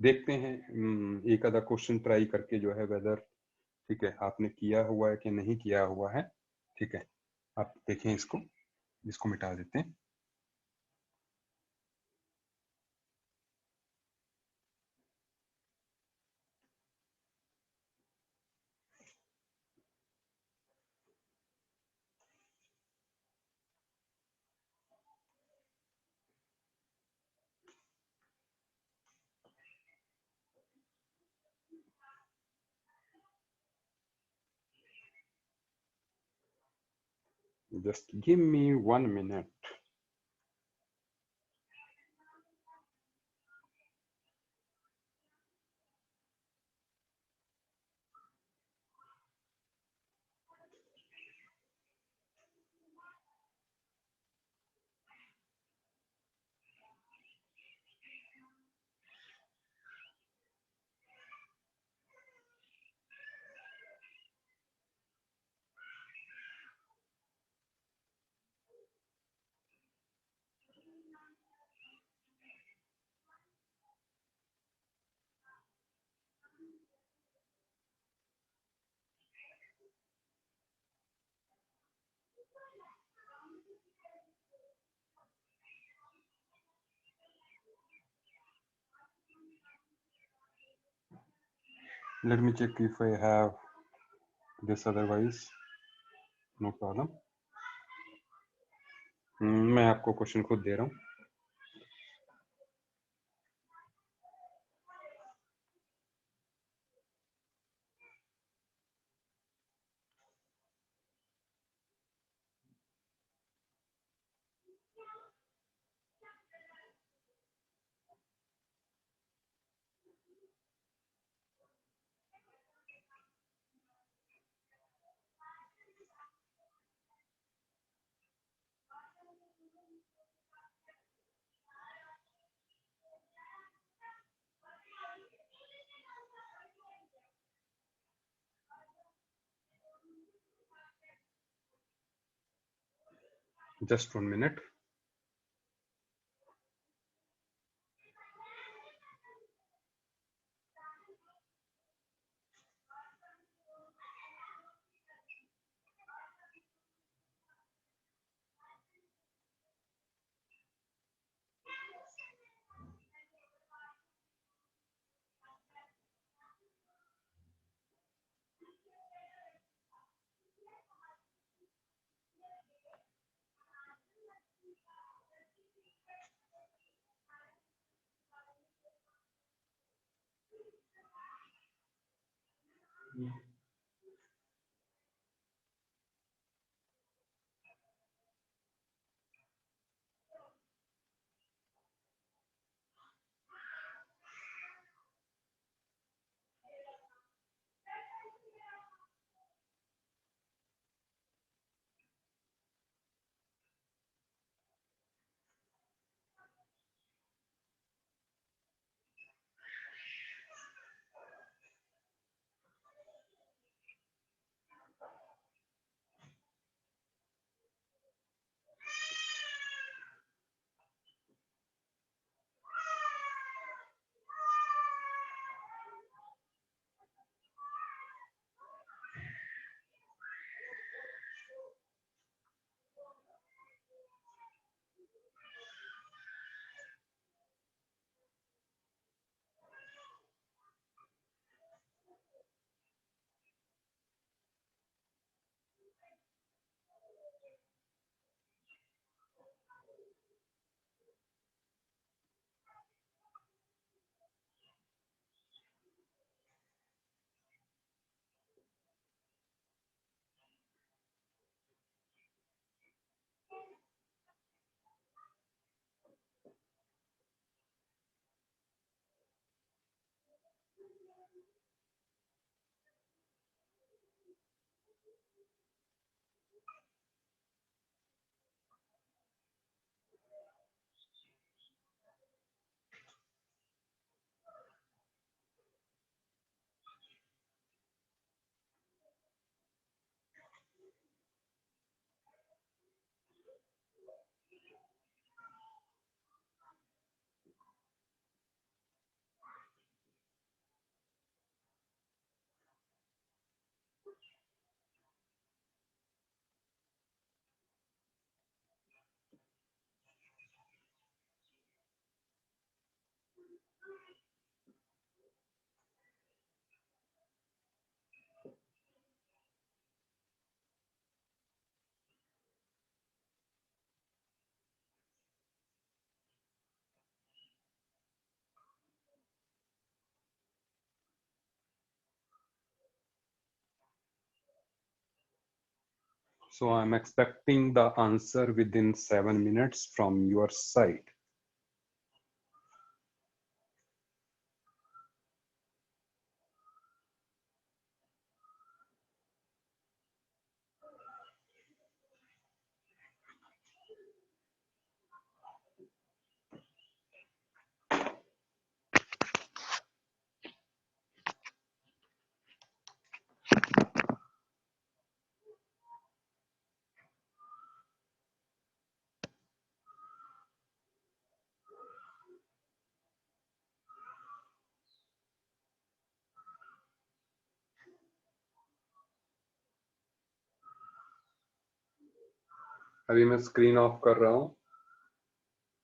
देखते हैं एक आधा क्वेश्चन ट्राई करके जो है वेदर, ठीक है, आपने किया हुआ है कि नहीं किया हुआ है। ठीक है, आप देखें इसको, इसको मिटा देते हैं। Just give me 1 minute. Let me check if I have this, otherwise no problem. मैं आपको क्वेश्चन खुद दे रहा हूँ। Just 1 minute. So I'm expecting the answer within 7 minutes from your side. अभी मैं स्क्रीन ऑफ कर रहा हूँ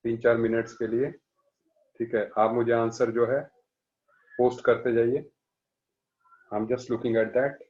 3-4 मिनट्स के लिए। ठीक है, आप मुझे आंसर जो है पोस्ट करते जाइए। I am just looking at that.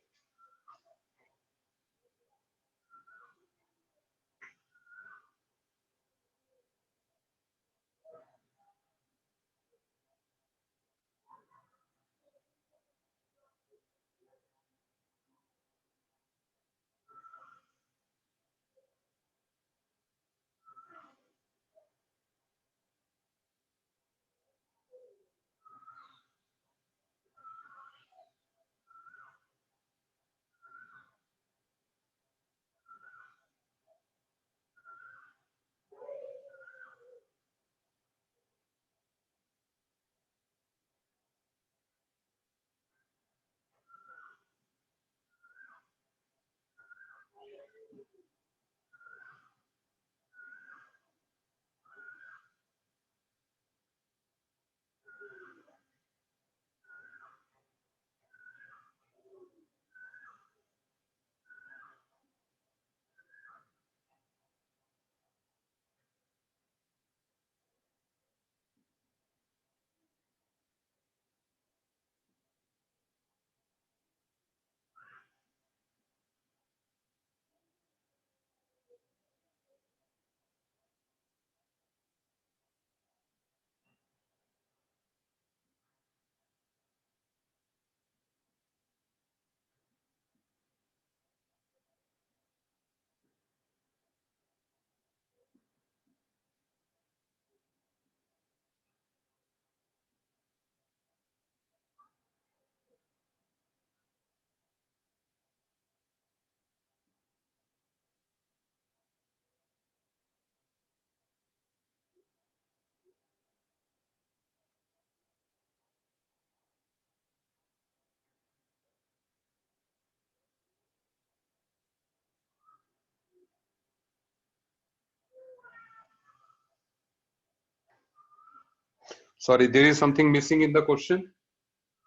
Sorry, there is something missing in the question.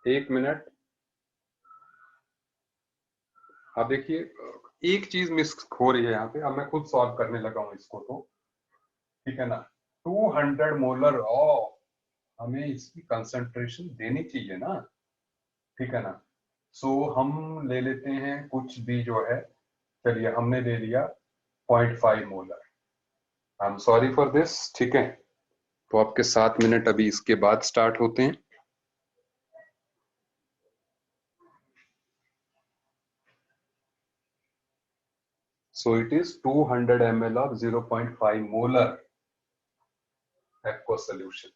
एक मिनट, आप देखिए, एक चीज मिस हो रही है यहाँ पे। अब मैं खुद सॉल्व करने लगा हूँ इसको, तो ठीक है ना। 200 मोलर हमें इसकी कंसंट्रेशन देनी चाहिए ना, ठीक है ना। सो हम ले लेते हैं कुछ भी जो है, चलिए हमने ले लिया 0.5 molar. I am sorry for this, ठीक है। तो आपके 7 मिनट अभी इसके बाद स्टार्ट होते हैं। So it is 200 ml of 0.5 molar aqueous solution.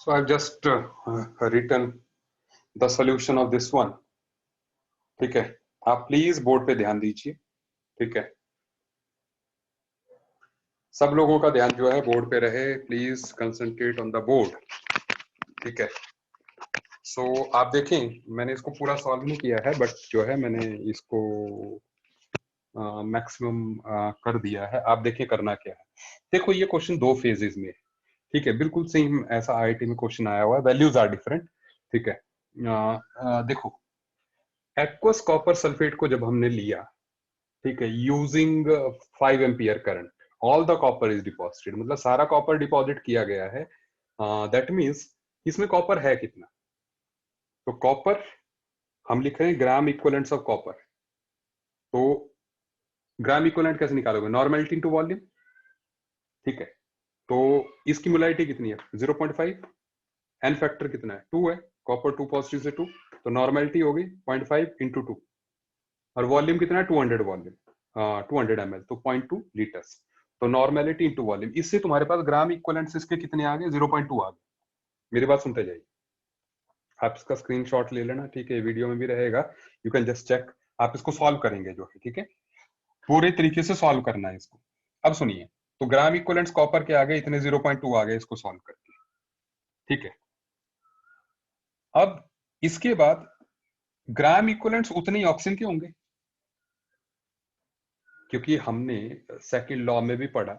So I've just written the solution of this one. ठीक है, आप प्लीज बोर्ड पे ध्यान दीजिए. ठीक है, सब लोगों का ध्यान जो है बोर्ड पे रहे. Please concentrate on the board. ठीक है, सो आप देखें, मैंने इसको पूरा सॉल्व नहीं किया है, बट जो है मैंने इसको मैक्सिमम कर दिया है. आप देखिए करना क्या है. देखो ये क्वेश्चन दो फेजेस में है. ठीक है, बिल्कुल सेम ऐसा आईआईटी में क्वेश्चन आया हुआ है, वैल्यूज आर डिफरेंट. ठीक है, देखो एक्वस कॉपर सल्फेट को जब हमने लिया, ठीक है, using 5 ampere current, all the copper is deposited, मतलब सारा कॉपर डिपॉजिट किया गया है. दैट मीन्स इसमें कॉपर है कितना. तो कॉपर हम लिख रहे हैं ग्राम इक्विवेलेंट्स ऑफ कॉपर. तो ग्राम इक्विवेलेंट कैसे निकालोगे, नॉर्मेलिटी इनटू वॉल्यूम. ठीक है, तो इसकी मोलैरिटी कितनी है 0.5, एन फैक्टर कितना है 2 है, कॉपर 2 पॉजिटिव से 2, तो नॉर्मेलिटी होगी 0.5 इंटू 2, और वॉल्यूम कितना है 200 वॉल्यूम, 200 ml, तो 0.2 लीटर्स. तो नॉर्मेलिटी इंटू वॉल्यूम, इससे तुम्हारे पास ग्राम इक्विवेलेंट्स इसके कितने आ गए 0.2 आ गए. मेरी बात सुनते जाइए, आप इसका स्क्रीनशॉट ले लेना. ठीक है, वीडियो में भी रहेगा, यू कैन जस्ट चेक. आप इसको सॉल्व करेंगे जो है, ठीक है, पूरे तरीके से सॉल्व करना है इसको. अब सुनिए, तो ग्राम इक्विवेलेंट्स कॉपर के आ गए इतने 0.2 आ गए इसको सॉल्व करके. ठीक है, अब इसके बाद ग्राम इक्विवेलेंट्स उतने ही ऑक्सीजन के होंगे, क्योंकि हमने सेकंड लॉ में भी पढ़ा.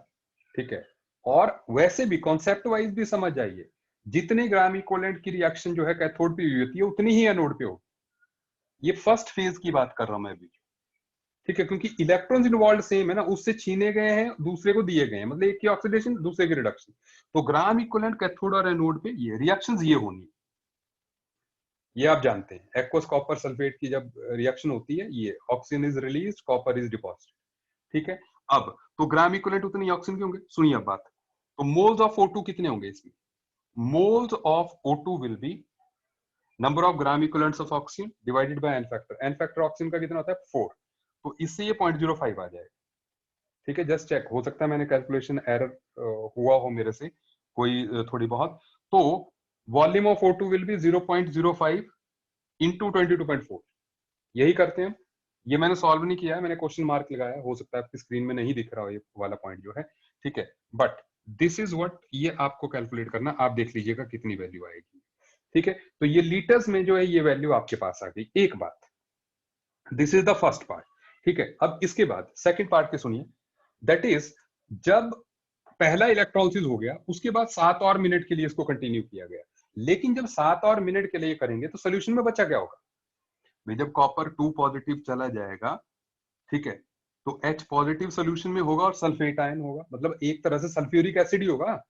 ठीक है, और वैसे भी कॉन्सेप्ट वाइज भी समझ जाइए, जितने ग्राम इक्विवेलेंट की रिएक्शन जो है कैथोड पे हुई होती है उतनी ही एनोड पे हो. ये फर्स्ट फेज की बात कर रहा हूं मैं अभी. ठीक है, क्योंकि इलेक्ट्रॉन्स इन्वॉल्व सेम है ना, उससे छीने गए हैं दूसरे को दिए गए हैं, मतलब एक की ऑक्सीडेशन दूसरे की रिडक्शन. तो ग्राम इक्विवेलेंट कैथोड और एनोड पे ये रिएक्शंस ये होनी है, ये आप जानते हैं. एक्वस कॉपर सल्फेट की जब रिएक्शन होती है, ये oxygen is release, copper is deposited. ठीक है, अब तो ग्राम इक्विवेलेंट उतने ऑक्सीजन के होंगे. सुनिए अब बात, तो मोल्स ऑफ O2 कितने होंगे इसमें. Moles of O2 will be number of gram equivalents of oxygen divided by N factor. N factor oxygen का कितना होता है 4, तो इससे ये 0.05 आ जाएगा. ठीक है, जस्ट चेक, हो सकता है मैंने कैलकुलेशन एरर हुआ हो मेरे से कोई थोड़ी बहुत. तो volume of O2 will B 0.05 into 22.4. यही करते हैं. ये मैंने सॉल्व नहीं किया है, मैंने क्वेश्चन मार्क लगाया, हो सकता है आपकी स्क्रीन में नहीं दिख रहा हो ये वाला पॉइंट जो है. ठीक है, बट दिस इज व्हाट, ये आपको कैलकुलेट करना, आप देख लीजिएगा कितनी वैल्यू आएगी. ठीक है, तो ये लीटर्स में जो है ये वैल्यू आपके पास आ गई. एक बात, this is the first part. ठीक है, अब इसके बाद सेकंड पार्ट के सुनिए. दैट इज, जब पहला इलेक्ट्रोलिसिस हो गया, उसके बाद 7 और मिनट के लिए इसको कंटिन्यू किया गया. लेकिन जब 7 और मिनट के लिए करेंगे तो सोल्यूशन में बचा क्या होगा भाई, जब कॉपर 2 पॉजिटिव चला जाएगा, ठीक है, तो H पॉजिटिव सोल्यूशन में होगा और सल्फेट आयन होगा, मतलब एक तरह से सल्फ्यूरिक एसिड ही होगा.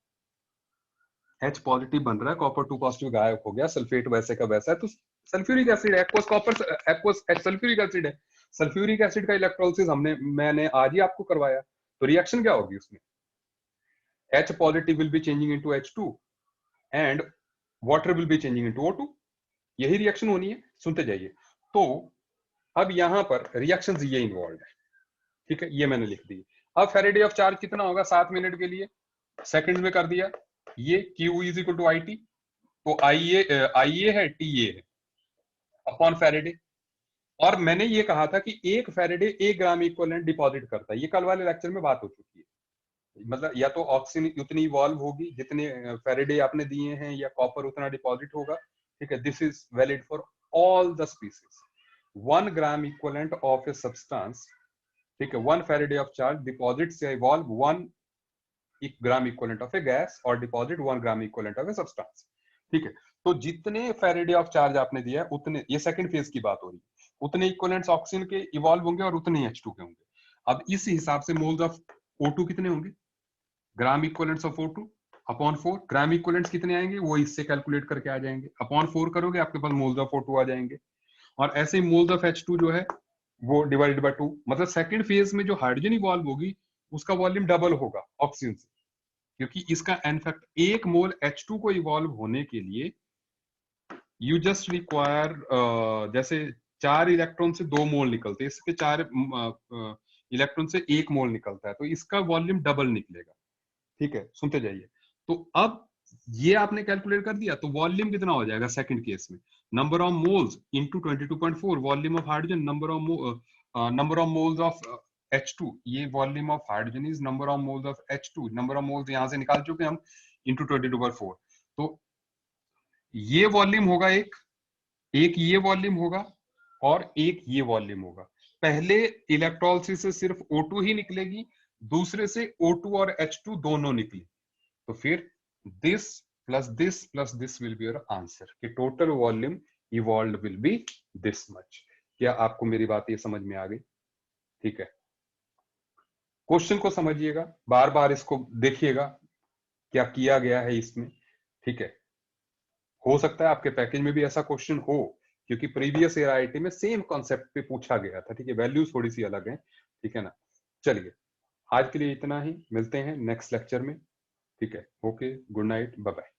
H पॉजिटिव बन रहा है, कॉपर 2 पॉजिटिव गायब हो गया, सल्फेट वैसे का वैसा है, तो सल्फ्यूरिक एसिड है. Aqueous copper, aqueous sulphuric acid है. सल्फ्यूरिक एसिड का इलेक्ट्रोलिसिस मैंने आज ही आपको करवाया. तो रिएक्शन क्या होगी उसमें, H positive will be changing into H2 and water will be changing into O2. यही रिएक्शन होनी है. सुनते जाइए. तो अब यहां पर रिएक्शंस ये इन्वॉल्व है. ठीक है, ये मैंने लिख दी. अब फेरेडे ऑफ चार्ज कितना होगा 7 मिनट के लिए, सेकंड में कर दिया. ये Q is equal to IT, तो IA है, TA है अपॉन फेरेडे. और मैंने ये कहा था कि एक फेरेडे 1 ग्राम इक्विवेलेंट डिपॉजिट करता है, ये कल वाले लेक्चर में बात हो चुकी है. मतलब या तो ऑक्सीजन उतनी इवॉल्व होगी जितने फेरेडे आपने दिए हैं, या कॉपर उतना डिपॉजिट होगा. ठीक है, this is valid for all the species. 1 gram equivalent of a substance, ठीक है, 1 फेरेडे ऑफ चार्ज डिपॉजिट से evolve 1 gram equivalent of a gas, और deposit 1 gram equivalent of a substance. ठीक है, तो जितने फेरेडे ऑफ चार्ज आपने दिया है उतने, ये सेकंड फेज की बात हो रही है, उतने इक्विवेलेंट्स ऑक्सीजन के इवॉल्व होंगे और उतने H2 के होंगे. अब इस हिसाब से मोल्स ऑफ O2 कितने होंगे, gram equivalents of O2 upon 4. Gram equivalents कितने आएंगे वो इससे कैलकुलेट करके आ जाएंगे, अपॉन 4 करोगे आपके पास मोल्स ऑफ O2 आ जाएंगे. और ऐसे ही मोल्स ऑफ H2 जो है वो डिवाइडेड बाय 2, मतलब सेकंड फेज में जो हाइड्रोजन इवॉल्व होगी उसका वॉल्यूम डबल होगा ऑक्सीजन से, क्योंकि इसका इनफैक्ट 1 मोल H2 को इवॉल्व होने के लिए यू जस्ट रिक्वायर, जैसे 4 इलेक्ट्रॉन से 2 मोल निकलते हैं, इसके 4 इलेक्ट्रॉन से 1 मोल निकलता है, तो इसका वॉल्यूम डबल निकलेगा. ठीक है, सुनते जाइए. तो अब ये आपने कैलकुलेट कर दिया तो वॉल्यूम कितना हो जाएगा सेकंड केस में, number of moles into 22.4 volume of hydrogen, number of moles of H2, ये volume of hydrogen is number of moles of H2, number of moles यहां से निकाल चुके हम इनटू 22.4। तो ये वॉल्यूम होगा एक एक ये वॉल्यूम होगा और एक ये वॉल्यूम होगा। पहले इलेक्ट्रोलिसिस से सिर्फ O2 ही निकलेगी, दूसरे से O2 और H2 दोनों निकली, तो फिर this plus this will be your answer कि total volume evolve will be this much. क्या आपको मेरी बात ये समझ में आ गई? ठीक है, क्वेश्चन को समझिएगा, बार बार इसको देखिएगा क्या किया गया है इसमें। ठीक है, हो सकता है आपके पैकेज में भी ऐसा क्वेश्चन हो, क्योंकि प्रीवियस ईयर आईआईटी में सेम कॉन्सेप्ट पे पूछा गया था। ठीक है, वैल्यूज थोड़ी सी अलग है। ठीक है ना, चलिए आज के लिए इतना ही, मिलते हैं नेक्स्ट लेक्चर में। ठीक है, okay, good night, bye bye.